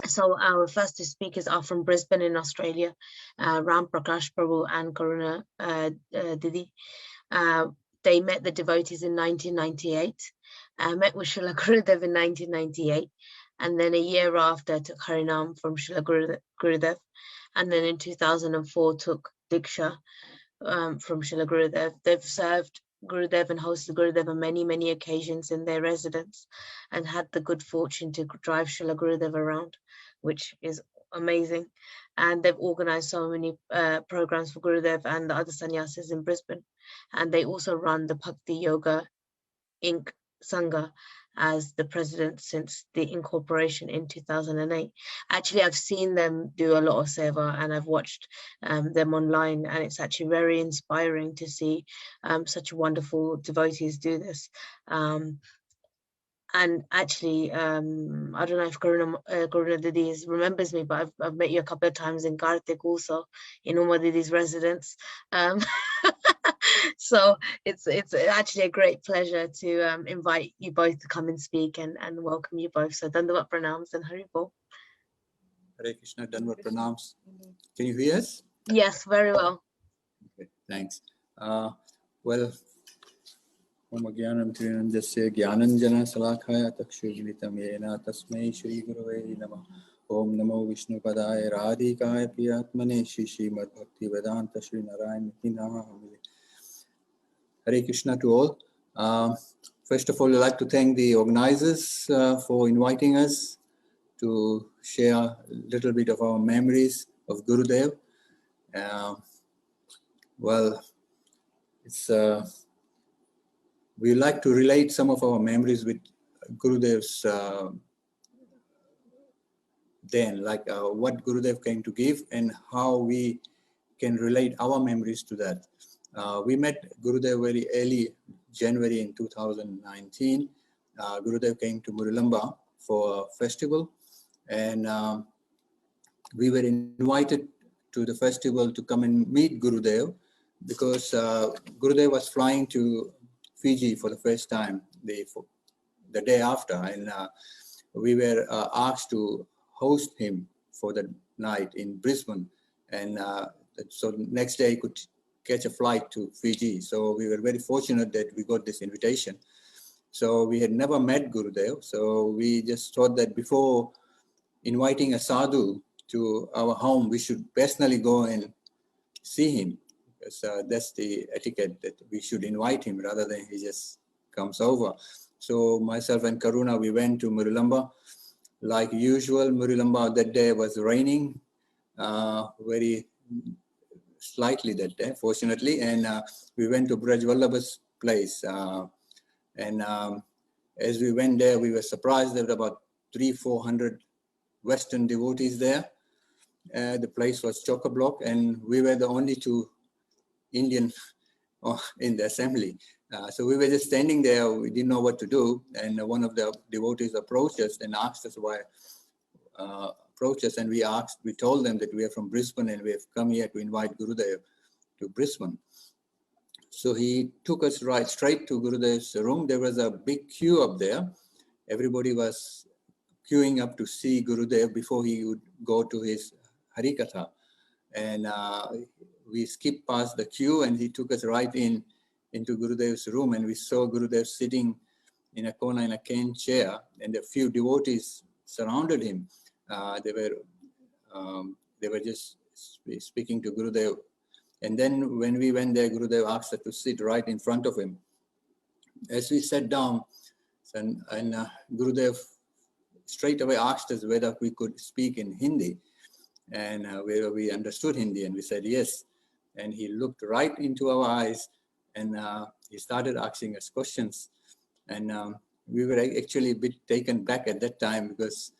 So our first two speakers are from Brisbane in Australia, Ram Prakash Prabhu and Karuna Didi. They met the devotees in 1998, met with Srila Gurudeva in 1998, and then a year after took Harinam from Srila Gurudev, and then in 2004 took Diksha from Srila Gurudev. They've served Gurudev and hosted Gurudev on many, many occasions in their residence, and had the good fortune to drive Srila Gurudev around, which is amazing. And they've organized so many programs for Gurudev and the other sannyasis in Brisbane. And they also run the Bhakti Yoga Inc. Sangha as the president since the incorporation in 2008. Actually, I've seen them do a lot of seva, and I've watched them online, and it's actually very inspiring to see such wonderful devotees do this. And actually, I don't know if Karuna Didi remembers me, but I've met you a couple of times in Kartik also, in Uma Didi's residence. So it's actually a great pleasure to invite you both to come and speak and welcome you both. So Dandavat Pranams and Haribol. Hare Krishna, Dandavat Pranams. Can you hear us? Yes, very well. Okay, thanks. Well, Om Gyanam Trinandasya Gyananjana Salakaya Takshujilitam Yena Tasmai Shri Gurave Namah. Om Namo Vishnu Padaya Radhikaya Priyatmane Shri Srimad Bhakti Vedanta Shri Narayana Namah. Hare Krishna to all. First of all, I'd like to thank the organizers for inviting us to share a little bit of our memories of Gurudev. Well, it's we like to relate some of our memories with Gurudev's what Gurudev came to give and how we can relate our memories to that. We met Gurudev very early January in 2019. Gurudev came to Muralamba for a festival, and we were invited to the festival to come and meet Gurudev because Gurudev was flying to Fiji for the first time the day after, and we were asked to host him for the night in Brisbane, and so the next day he could catch a flight to Fiji. So we were very fortunate that we got this invitation. So we had never met Gurudev, so we just thought that before inviting a sadhu to our home, we should personally go and see him, because that's the etiquette, that we should invite him rather than he just comes over. So myself and Karuna, we went to Muralamba. Like usual, Muralamba that day was raining very slightly that day, fortunately, and we went to Braj Vallabha's place. As we went there, we were surprised there were about 300-400 Western devotees there. The place was chock-a-block, and we were the only two Indian in the assembly. So we were just standing there. We didn't know what to do, and one of the devotees approached us and asked us why. And we told them that we are from Brisbane and we have come here to invite Gurudev to Brisbane. So he took us right straight to Gurudev's room. There was a big queue up there. Everybody was queuing up to see Gurudev before he would go to his Harikatha. And we skipped past the queue, and he took us right into Gurudev's room, and we saw Gurudev sitting in a corner in a cane chair, and a few devotees surrounded him. They were just speaking to Gurudev. And then when we went there, Gurudev asked us to sit right in front of him. As we sat down, and Gurudev straight away asked us whether we could speak in Hindi, and whether we understood Hindi, and we said yes. And he looked right into our eyes, and he started asking us questions. And we were actually a bit taken back at that time, because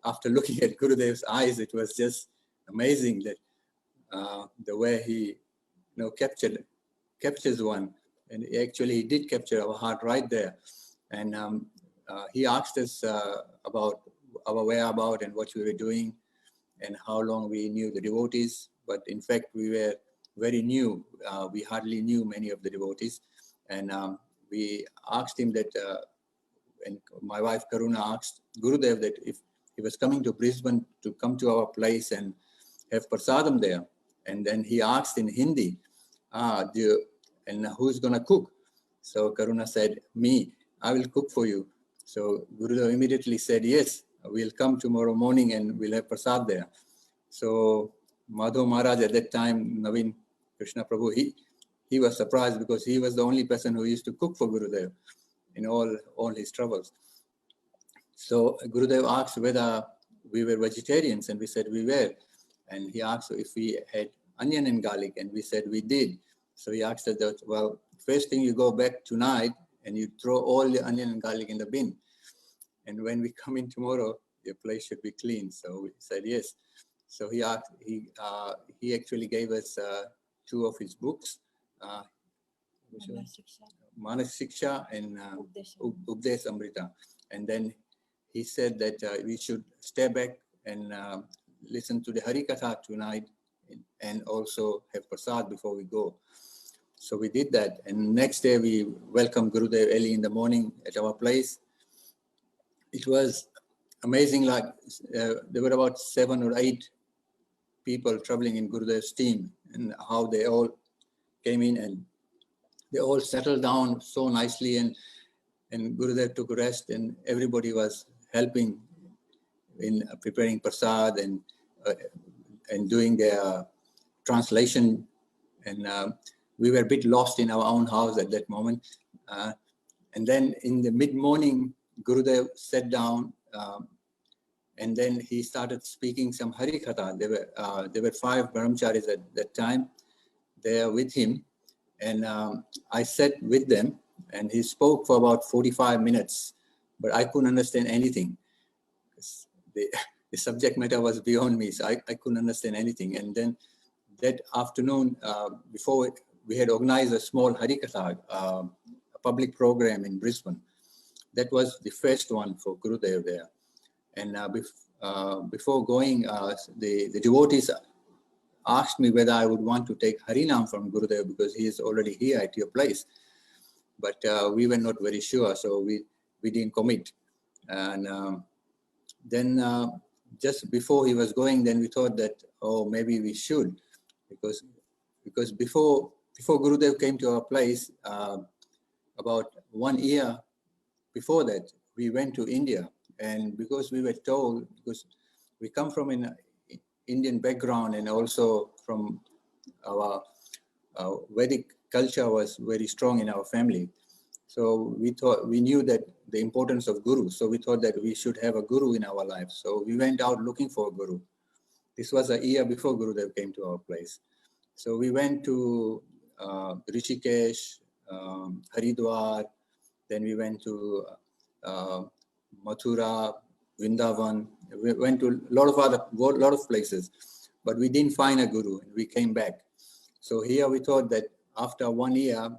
after looking at Gurudev's eyes, it was just amazing that the way he captures one. And actually he did capture our heart right there. And he asked us about our whereabouts and what we were doing and how long we knew the devotees. But in fact, we were very new. We hardly knew many of the devotees. And we asked him that and my wife Karuna asked Gurudev that if he was coming to Brisbane to come to our place and have prasadam there. And then he asked in Hindi, and who's going to cook? So Karuna said, me, I will cook for you. So Gurudev immediately said, yes, we'll come tomorrow morning and we'll have prasad there. So Madhav Maharaj at that time, Naveen Krishna Prabhu, he was surprised because he was the only person who used to cook for Gurudev in all his travels. So Gurudev asked whether we were vegetarians, and we said we were. And he asked if we had onion and garlic, and we said we did. So he asked us that, well, first thing you go back tonight and you throw all the onion and garlic in the bin. And when we come in tomorrow, your place should be clean. So we said yes. So he actually gave us 2 of his books, Manas Siksha and Updesh Amrita. And then he said that we should stay back and listen to the Harikatha tonight and also have prasad before we go. So we did that. And next day we welcomed Gurudev early in the morning at our place. It was amazing. Like there were about 7 or 8 people traveling in Gurudev's team, and how they all came in and they all settled down so nicely, and Gurudev took rest, and everybody was helping in preparing prasad and doing their translation. And we were a bit lost in our own house at that moment. And then in the mid-morning, Gurudev sat down and then he started speaking some Harikatha. There were 5 brahmacharis at that time there with him. And I sat with them, and he spoke for about 45 minutes, but I couldn't understand anything. The subject matter was beyond me, so I couldn't understand anything. And then that afternoon, before we had organized a small Harikatha, a public program in Brisbane. That was the first one for Gurudev there. And before going, the devotees asked me whether I would want to take Harinam from Gurudev because he is already here at your place. But we were not very sure, so we didn't commit. And then just before he was going, then we thought that, oh, maybe we should, because before Gurudev came to our place, about 1 year before that, we went to India. And because we were told, because we come from an Indian background, and also from our Vedic culture was very strong in our family. So we knew that the importance of Guru. So we thought that we should have a Guru in our life. So we went out looking for a Guru. This was a year before Gurudev came to our place. So we went to Rishikesh, Haridwar, then we went to Mathura, Vrindavan. We went to a lot of places, but we didn't find a Guru, and we came back. So here we thought that after 1 year,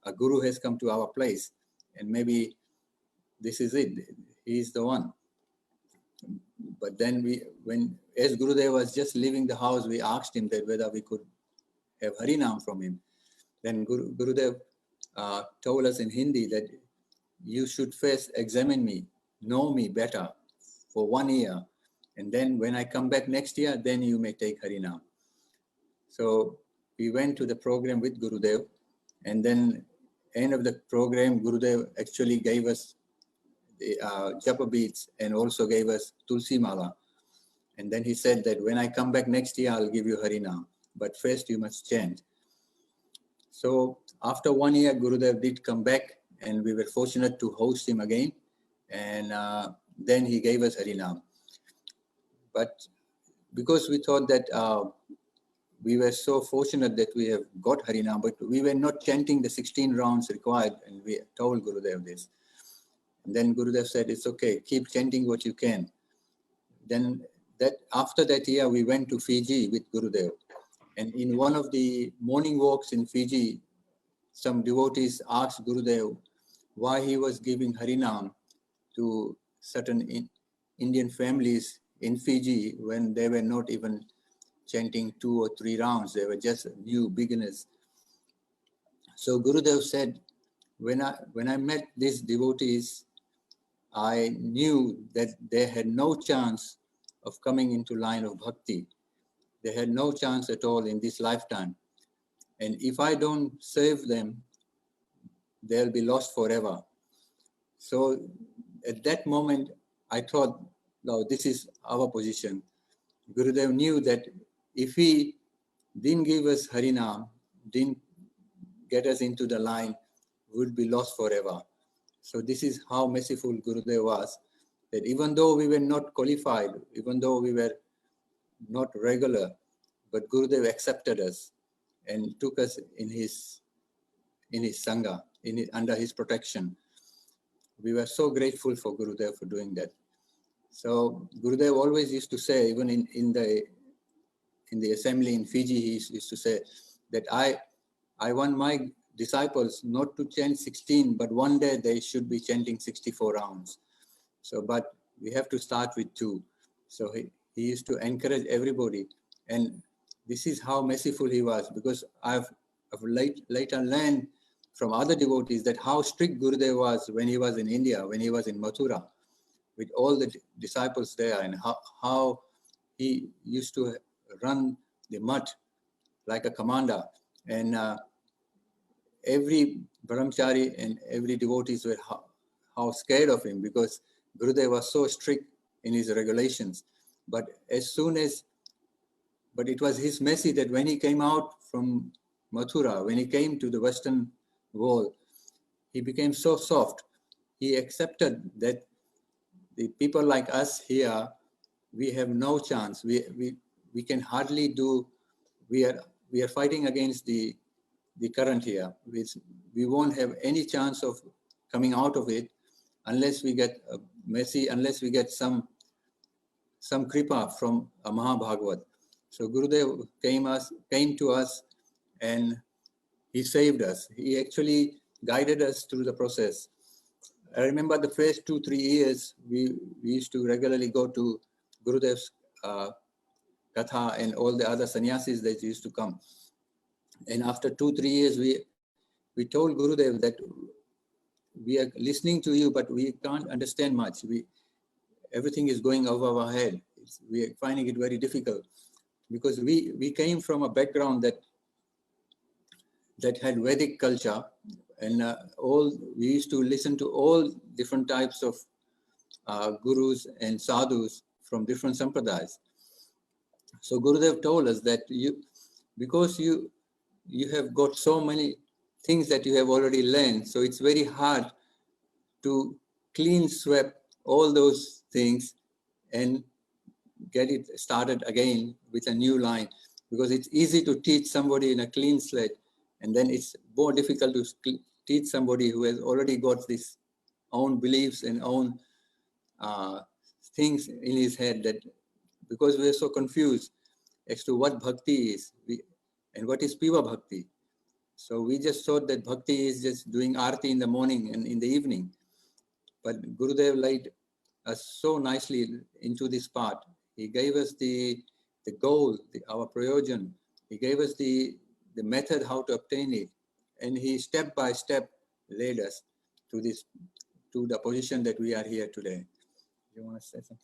a Guru has come to our place, and maybe this is it. He's the one. But then as Gurudev was just leaving the house, we asked him that whether we could have Harinam from him. Then Gurudev told us in Hindi that you should first examine me, know me better for 1 year. And then when I come back next year, then you may take Harinam. So we went to the program with Gurudev, and then end of the program, Gurudev actually gave us the japa beads and also gave us Tulsi Mala. And then he said that when I come back next year, I'll give you Harinam, but first you must chant. So after 1 year, Gurudev did come back, and we were fortunate to host him again. And then he gave us Harinam. But because we thought that we were so fortunate that we have got Harinam, but we were not chanting the 16 rounds required, and we told Gurudev this. And then Gurudev said, it's okay, keep chanting what you can. Then after that year, we went to Fiji with Gurudev. And in one of the morning walks in Fiji, some devotees asked Gurudev why he was giving Harinam to certain Indian families in Fiji when they were not even chanting 2 or 3 rounds. They were just new beginners. So Gurudev said, when I met these devotees, I knew that they had no chance of coming into line of bhakti. They had no chance at all in this lifetime. And if I don't save them, they'll be lost forever. So at that moment, I thought, no, this is our position. Gurudev knew that if he didn't give us Harinam, didn't get us into the line, we would be lost forever. So this is how merciful Gurudev was, that even though we were not qualified, even though we were not regular, but Gurudev accepted us and took us in his Sangha, under his protection. We were so grateful for Gurudev for doing that. So Gurudev always used to say, even in the assembly in Fiji, he used to say that I want my disciples not to chant 16, but one day they should be chanting 64 rounds. So, but we have to start with 2. So he used to encourage everybody. And this is how merciful he was, because I've later learned from other devotees that how strict Gurudev was when he was in India, when he was in Mathura, with all the disciples there, and how he used to run the mutt like a commander. And every brahmachari and every devotees were how scared of him, because Gurudev was so strict in his regulations. But but it was his mercy that when he came out from Mathura, when he came to the Western world, he became so soft. He accepted that the people like us here, we have no chance. We can hardly do. We are fighting against the current here. We won't have any chance of coming out of it unless we get mercy, unless we get some kripa from a Mahabhagavat. So Gurudev came to us and he saved us. He actually guided us through the process. I remember the first 2-3 years, we used to regularly go to Gurudev's Katha and all the other sannyasis that used to come. And after 2-3 years, we told Gurudev that we are listening to you, but we can't understand much. Everything is going over our head. We are finding it very difficult, because we came from a background that had Vedic culture, and we used to listen to all different types of gurus and sadhus from different sampradayas. So Gurudev told us that because you have got so many things that you have already learned, so it's very hard to clean sweep all those things and get it started again with a new line, because it's easy to teach somebody in a clean slate, and then it's more difficult to teach somebody who has already got this own beliefs and own things in his head, that because we're so confused as to what bhakti is and what is pure bhakti. So we just thought that bhakti is just doing arti in the morning and in the evening. But Gurudev led us so nicely into this part. He gave us the goal, our prayojan. He gave us the method how to obtain it. And he step by step led us to the position that we are here today. You want to say something?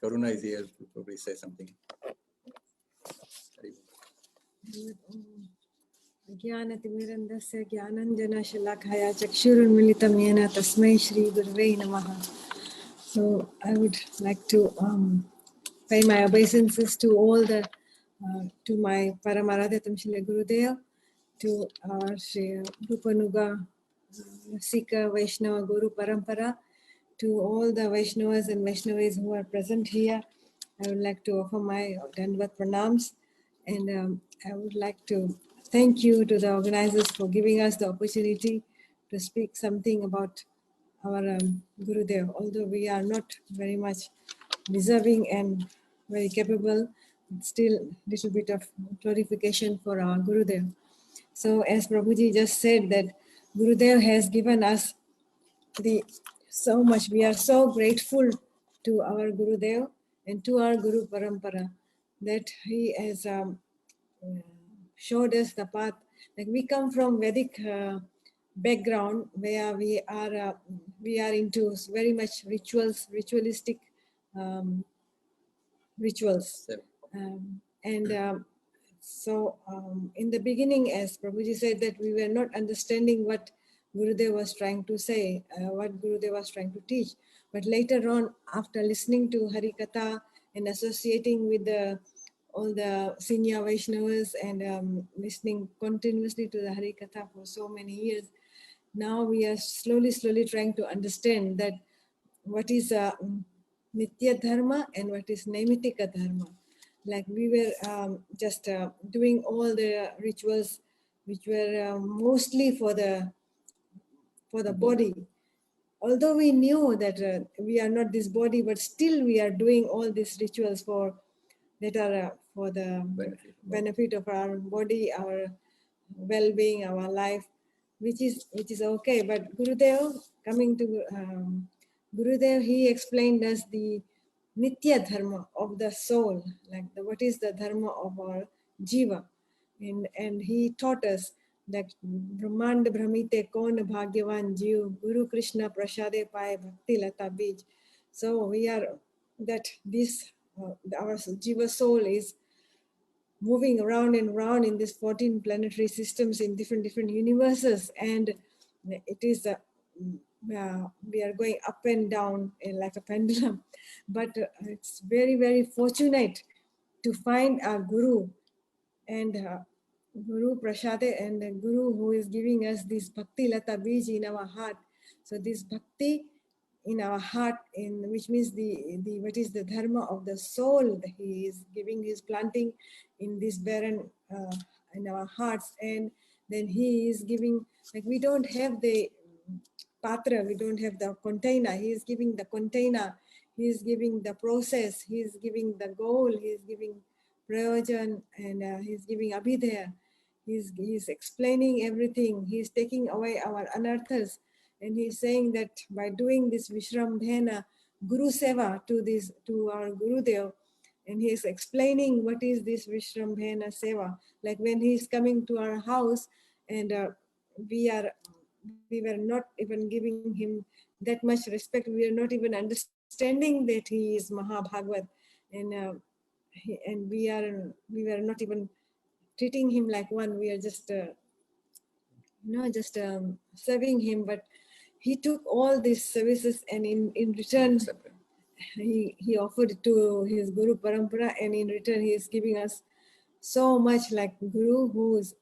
Karuna is here to probably say something. Jnanatimirandasya Jnananjana Shalakaya Chakshurunmilitam Yena Tasmai Shri Gurave Namaha. So I would like to pay my obeisances to all to my Paramaradhatam Shri Gurudev, to our Shri Rupanuga Sika Vaishnava Guru Parampara, to all the Vaishnavas and Vaishnavis who are present here. I would like to offer my Dandvat Pranams, and I would like to thank you to the organizers for giving us the opportunity to speak something about our Gurudev. Although we are not very much deserving and very capable, still little bit of glorification for our Gurudev. So as Prabhuji just said, that Gurudev has given us so much. We are so grateful to our Gurudev and to our Guru Parampara that he has showed us the path. Like we come from Vedic background where we are into very much ritualistic rituals. In the beginning, as Prabhuji said, that we were not understanding what Gurudeva was trying to say, what Gurudeva was trying to teach. But later on, after listening to Harikatha and associating with all the senior Vaishnavas and listening continuously to the Harikatha for so many years, now we are slowly trying to understand that what is Nitya Dharma and what is Naimitika Dharma. Like we were just doing all the rituals which were mostly for the body. Although we knew that we are not this body, but still we are doing all these rituals that are for the benefit of our body, our well-being, our life, which is okay. But Gurudev, coming to Gurudev, he explained us the Nitya Dharma of the soul, like what is the Dharma of our Jiva. And he taught us that Brahmand Brahmite Kon Bhagyavan Jiv Guru Krishna Prashade Pai Bhakti Lata Bij. So we are that this our Jiva soul is moving around and around in these 14 planetary systems in different universes, and it is we are going up and down like a pendulum. But it's very fortunate to find a guru and Guru Prashade and the Guru who is giving us this Bhakti Lata Bij in our heart. So this Bhakti in our heart, in which means the what is the dharma of the soul, he is giving, his planting in this barren in our hearts, and then he is giving, like we don't have the patra, we don't have the container, he is giving the container, he is giving the process, he is giving the goal, he is giving prayojan, and he is giving abhidaya. He's explaining everything. He's taking away our anarthas, and he's saying that by doing this Vishrambhena Guru Seva to our Gurudev, and he's explaining what is this Vishrambhena Seva. Like when he's coming to our house, and we were not even giving him that much respect. We are not even understanding that he is Mahabhagavad, and we were not even treating him like one. We are just serving him, but he took all these services, and in return he offered it to his Guru Parampara, and in return he is giving us so much, like Guru who is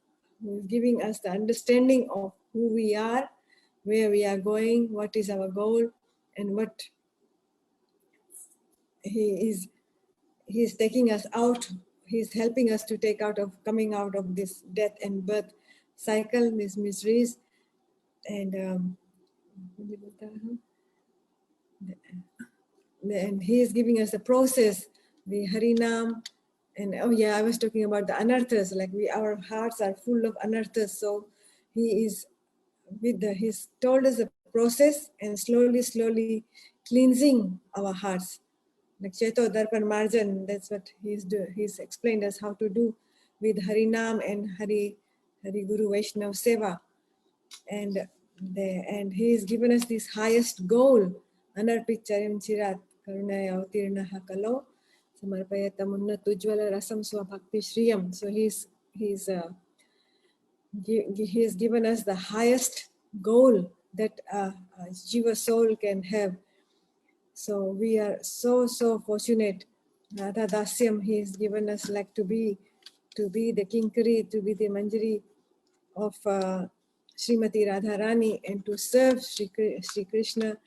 giving us the understanding of who we are, where we are going, what is our goal, and what he is taking us out. He's helping us to coming out of this death and birth cycle, these miseries, and he is giving us the process, the Harinam, and I was talking about the anarthas. Like our hearts are full of anarthas, so he is he's told us the process and slowly cleansing our hearts. Like Cheto Darpan Marjan, that's what he's explained us how to do with Harinam and Hari Guru Vaishnava Seva. And he's given us this highest goal, Anarpit Charim Chirat Karuna Avtirnaha Kalo Samarpayata Munnat Ujjvala Rasam Swabhakti Shriyam. So he's given us the highest goal that a Jiva soul can have. So we are so fortunate. Radha Dasyam, he has given us like to be the Kinkari, to be the Manjari of Srimati Radharani, and to serve Sri Krishna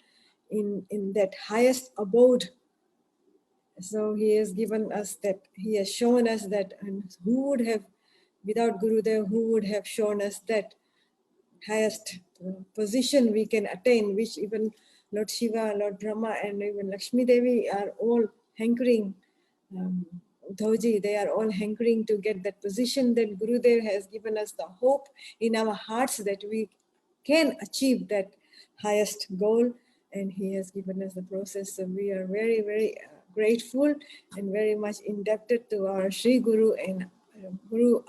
in that highest abode. So he has given us that, he has shown us that, and who would have, without Gurudev, who would have shown us that highest position we can attain, which even Lord Shiva, Lord Rama, and even Lakshmi Devi are all hankering, Dhauji, they are all hankering to get that position that Gurudev has given us the hope in our hearts that we can achieve that highest goal, and he has given us the process. So we are very grateful and very much indebted to our Sri Guru and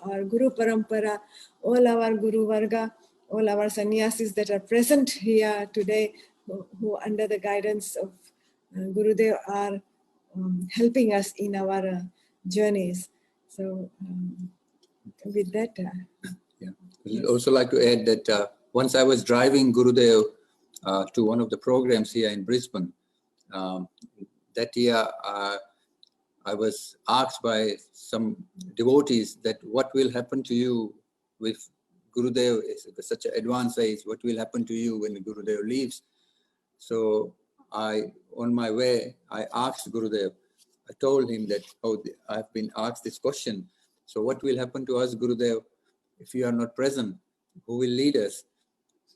our Guru Parampara, all our Guru Varga, all our sannyasis that are present here today, who under the guidance of Gurudev are helping us in our journeys. So with that, yeah, I'd also like to add that once I was driving Gurudev to one of the programs here in Brisbane. That year, I was asked by some devotees that what will happen to you with Gurudev is such an advanced age, what will happen to you when Gurudev leaves? So on my way, I asked Gurudev, I told him that, I've been asked this question. So what will happen to us, Gurudev, if you are not present? Who will lead us?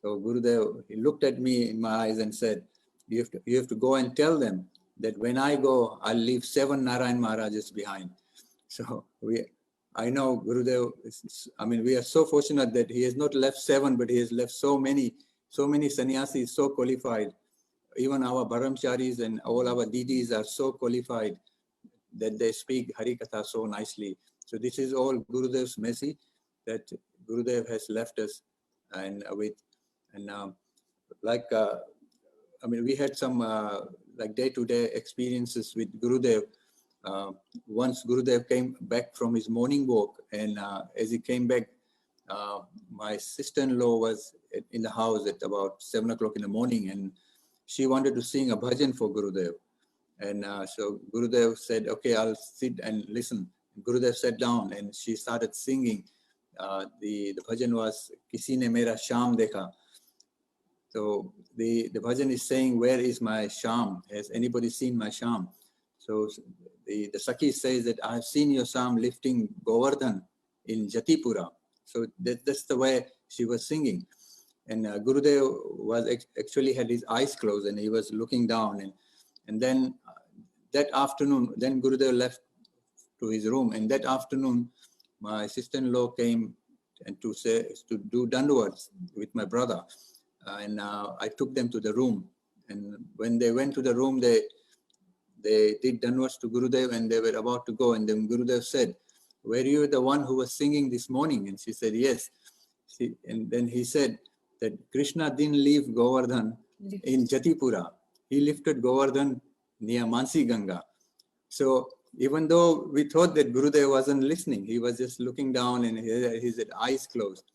So Gurudev, he looked at me in my eyes and said, you have to go and tell them that when I go, I'll leave 7 Narayana Maharajas behind. So I know Gurudev, we are so fortunate that he has not left 7, but he has left so many sannyasis, so qualified. Even our Brahmacharis and all our Didis are so qualified that they speak Harikatha so nicely. So this is all Gurudev's mercy that Gurudev has left us and with. And we had some like day-to-day experiences with Gurudev. Once Gurudev came back from his morning walk, and as he came back, my sister-in-law was in the house at about 7 o'clock in the morning, and she wanted to sing a bhajan for Gurudev. And so Gurudev said, okay, I'll sit and listen. Gurudev sat down and she started singing. The bhajan was Kisi ne mera sham dekha. So the bhajan is saying, where is my sham? Has anybody seen my sham? So the Sakhi says that I have seen your sham lifting Govardhan in Jatipura. So that's the way she was singing. And Gurudev was actually had his eyes closed and he was looking down. And then that afternoon, then Gurudev left to his room. And that afternoon, my sister-in-law came and to do dandavats with my brother. And I took them to the room. And when they went to the room, they did dandavats to Gurudev and they were about to go. And then Gurudev said, were you the one who was singing this morning? And she said, yes. And then he said that Krishna didn't leave Govardhan in Jatipura. He lifted Govardhan near Mansi Ganga. So even though we thought that Gurudev wasn't listening, he was just looking down and his eyes closed.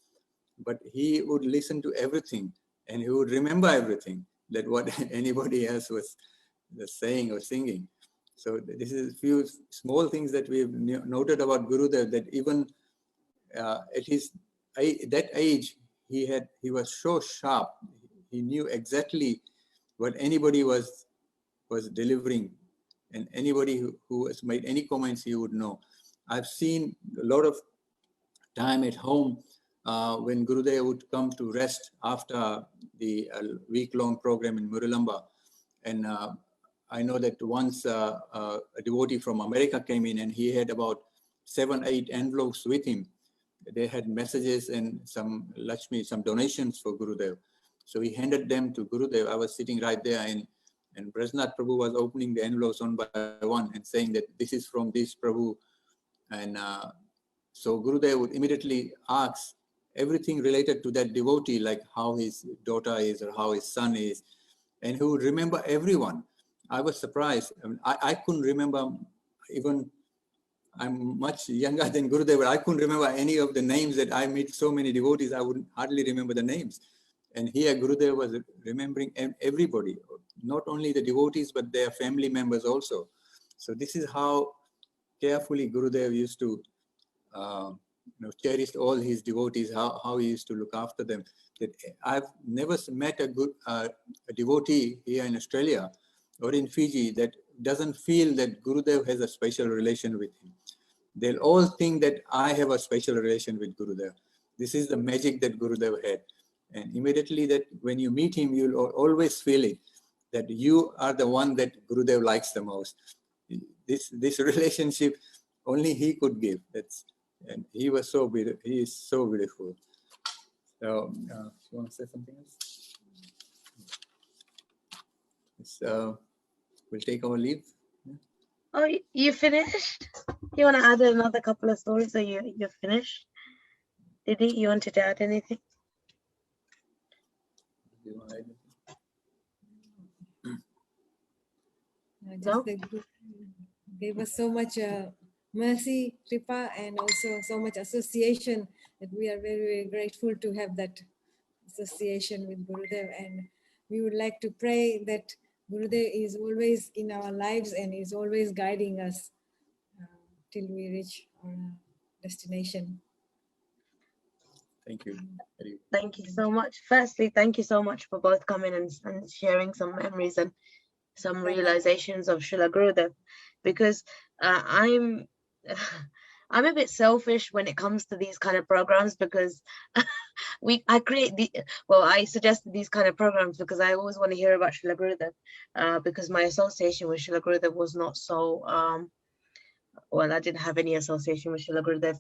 But he would listen to everything and he would remember everything that what anybody else was saying or singing. So this is a few small things that we've noted about Gurudev, that even at that age, he was so sharp. He knew exactly what anybody was delivering, and anybody who has made any comments, he would know. I've seen a lot of time at home when Gurudev would come to rest after the week-long program in Muralamba. And I know that once a devotee from America came in and he had about 7-8 envelopes with him. They had messages and some Lakshmi, some donations for Gurudev. So he handed them to Gurudev. I was sitting right there and Brajnath Prabhu was opening the envelopes one by one and saying that this is from this Prabhu. And so Gurudev would immediately ask everything related to that devotee, like how his daughter is or how his son is. And he would remember everyone. I was surprised. I couldn't remember, even I'm much younger than Gurudev, but I couldn't remember any of the names that I meet so many devotees. I would hardly remember the names. And here Gurudev was remembering everybody, not only the devotees, but their family members also. So this is how carefully Gurudev used to cherish all his devotees, how he used to look after them. That I've never met a devotee here in Australia or in Fiji that doesn't feel that Gurudev has a special relation with him. They'll all think that I have a special relation with Gurudev. This is the magic that Gurudev had. And immediately that when you meet him, you'll always feel it, that you are the one that Gurudev likes the most. This relationship only he could give. And he was so beautiful. He is so beautiful. So, you want to say something else? So, we'll take our leave. Oh, you finished? You want to add another couple of stories, or you're finished? Didi, you wanted to add anything? just that Guru gave us so much mercy, kripa, and also so much association that we are very, very grateful to have that association with Gurudev. And we would like to pray that Gurudev is always in our lives and is always guiding us till we reach our destination. Thank you. Thank you so much. Firstly, thank you so much for both coming and sharing some memories and some realizations of Srila Gurudev, because I'm I'm a bit selfish when it comes to these kind of programs, because I suggested these kind of programs because I always want to hear about Srila Gurudev, because my association with Srila Gurudev was not so I didn't have any association with Srila Gurudev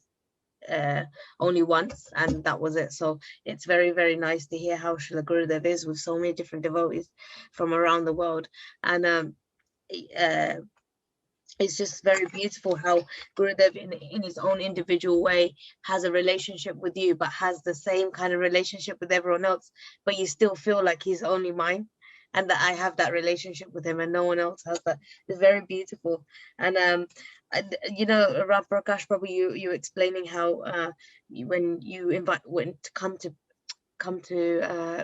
only once, and that was it. So it's very, very nice to hear how Srila Gurudev is with so many different devotees from around the world. And it's just very beautiful how Gurudev in his own individual way has a relationship with you, but has the same kind of relationship with everyone else, but you still feel like he's only mine, and that I have that relationship with him and no one else has that. It's very beautiful. And you know, Ram Prakash, Prabhu, you explaining how when you invite come to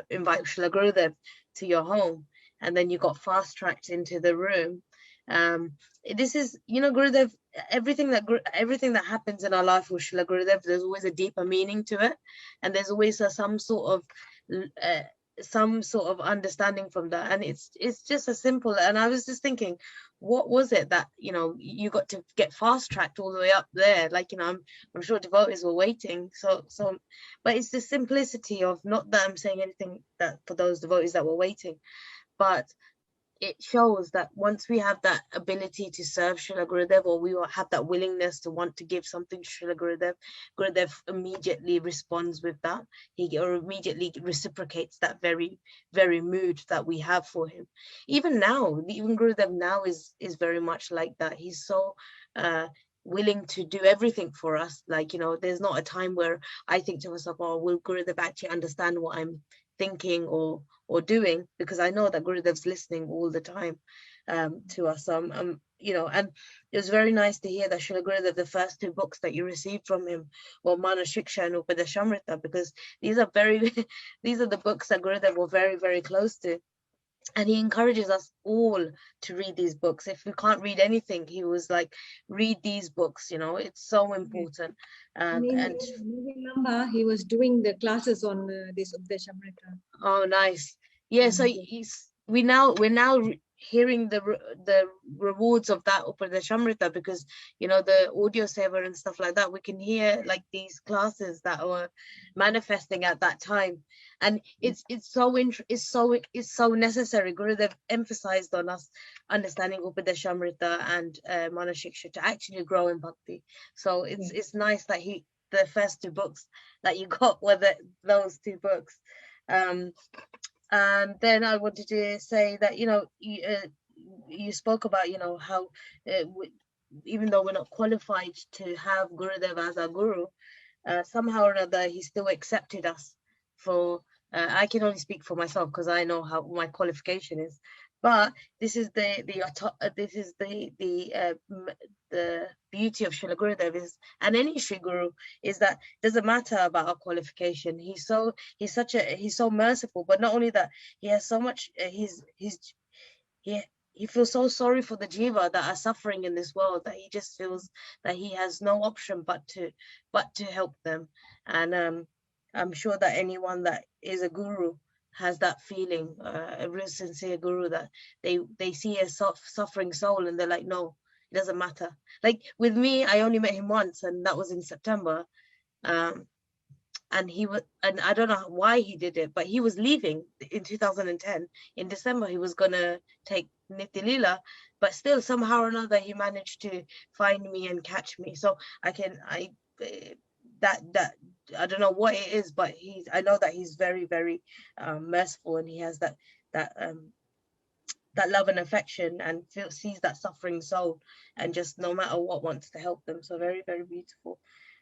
invite Srila Gurudev to your home, and then you got fast tracked into the room. This is, you know, Gurudev, everything that happens in our life with Srila Gurudev, there's always a deeper meaning to it, and there's always some sort of understanding from that. And it's just as simple. And I was just thinking, what was it that, you know, you got to get fast tracked all the way up there? Like, you know, I'm sure devotees were waiting. So but it's the simplicity of, not that I'm saying anything that for those devotees that were waiting, but it shows that once we have that ability to serve Srila Gurudev, or we will have that willingness to want to give something to Srila Gurudev, Gurudev immediately responds with that. He immediately reciprocates that very, very mood that we have for him. Even now, even Gurudev now is very much like that. He's so willing to do everything for us. Like, you know, there's not a time where I think to myself, oh, will Gurudev actually understand what I'm thinking or doing, because I know that Gurudev's listening all the time to us. You know, and it was very nice to hear that Srila Gurudev, the first two books that you received from him were Manashiksha and Rasamrita, because these are these are the books that Gurudev were very, very close to. And he encourages us all to read these books. If we can't read anything, he was like, read these books, you know, it's so important. And November, he was doing the classes on this Rasamrita. Oh, nice. Yeah, so we're now hearing the rewards of that Rasamrita, because, you know, the audio saver and stuff like that, we can hear like these classes that were manifesting at that time. And it's so necessary. Gurudev emphasized on us understanding Rasamrita and Manashiksha to actually grow in bhakti. So it's nice that the first two books that you got were those two books. And then I wanted to say that, you know, you spoke about, you know, how even though we're not qualified to have Gurudev as our guru, somehow or another he still accepted us for. I can only speak for myself because I know how my qualification is, but this is the beauty of Srila Gurudev is, and any Sri Guru, is that it doesn't matter about our qualification. He's so merciful, but not only that, he has so much. He feels so sorry for the jiva that are suffering in this world, that he just feels that he has no option but to help them. And I'm sure that anyone that is a guru has that feeling, a real sincere guru, that they see a suffering soul and they're like, no, it doesn't matter. Like with me, I only met him once, and that was in September. And I don't know why he did it, but he was leaving in 2010. In December, he was gonna take Nitya Leela, but still somehow or another he managed to find me and catch me. So I don't know what it is, but I know that he's very, very merciful, and he has that love and affection, and sees that suffering soul, and just no matter what wants to help them. So very, very beautiful.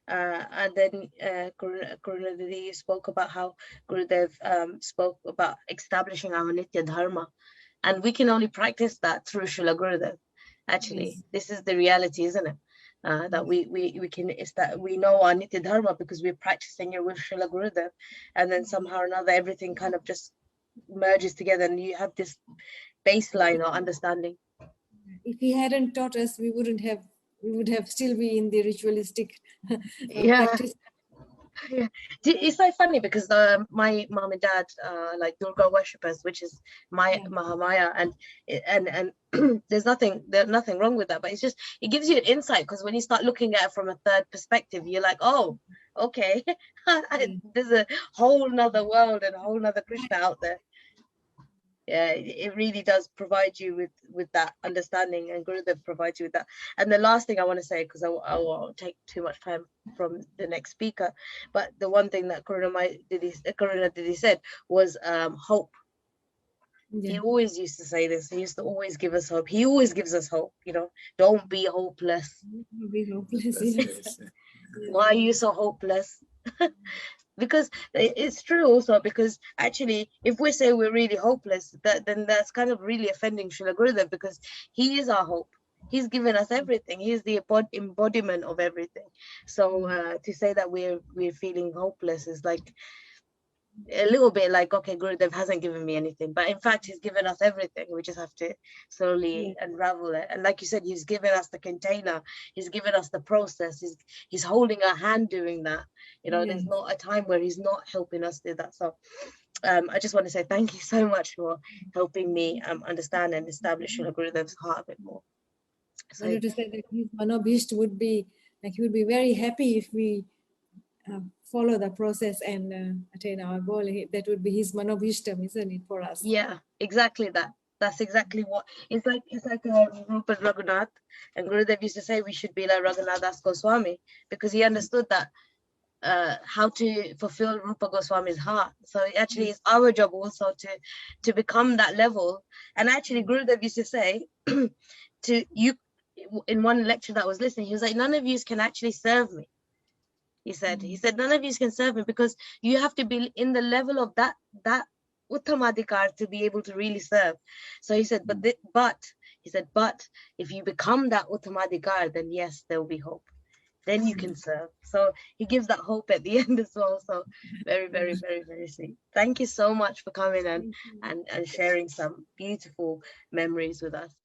And then Karuna Didi spoke about how Gurudev spoke about establishing our Nitya Dharma, and we can only practice that through Srila Gurudev. Actually. Yes. This is the reality, isn't it? That we can, it's that we know our Nitya Dharma because we're practicing it with Srila Gurudev, and then somehow or another everything kind of just merges together and you have this baseline or understanding. If he hadn't taught us, we would have still be in the ritualistic Yeah. practice. Yeah, it's so funny because my mom and dad like Durga worshippers, which is my Mahamaya, and there's nothing wrong with that, but it's just, it gives you an insight, because when you start looking at it from a third perspective, you're like, oh, okay, there's a whole nother world and a whole nother Krishna out there. Yeah, it really does provide you with that understanding, and Gurudev provides you with that. And the last thing I want to say, because I won't take too much time from the next speaker, but the one thing that Karuna Didi said was hope. Yeah. He always used to say this. He used to always give us hope. He always gives us hope, you know, don't be hopeless. Be hopeless. Yes. Why are you so hopeless? Because it's true also, because actually if we say we're really hopeless, then that's kind of really offending Srila Gurudev, because he is our hope. He's given us everything. He's the embodiment of everything. So to say that we're feeling hopeless is like a little bit like, okay, Gurudev hasn't given me anything, but in fact he's given us everything. We just have to slowly unravel it. And like you said, he's given us the container, he's given us the process, he's holding our hand doing that, you know. There's not a time where he's not helping us do that. So I just want to say thank you so much for helping me understand and establish Srila Gurudev's heart a bit more. So I wanted to say that his Manobhishta would be like, he would be very happy if we follow the process and attain our goal. That would be his Manobhishtam, isn't it, for us? Yeah, exactly that. That's exactly what it's like. It's like Rupa Raghunath, and Gurudev used to say we should be like Raghunath Das Goswami, because he understood that how to fulfill Rupa Goswami's heart. So actually it's our job also to become that level. And actually Gurudev used to say to you in one lecture that I was listening, he was like, none of you can actually serve me. He said none of you can serve me, because you have to be in the level of that Uttamadikar to be able to really serve. So he said, but if you become that Uttamadikar, then yes, there will be hope. Then you can serve. So he gives that hope at the end as well. So very, very, very, very sweet. Thank you so much for coming and sharing some beautiful memories with us.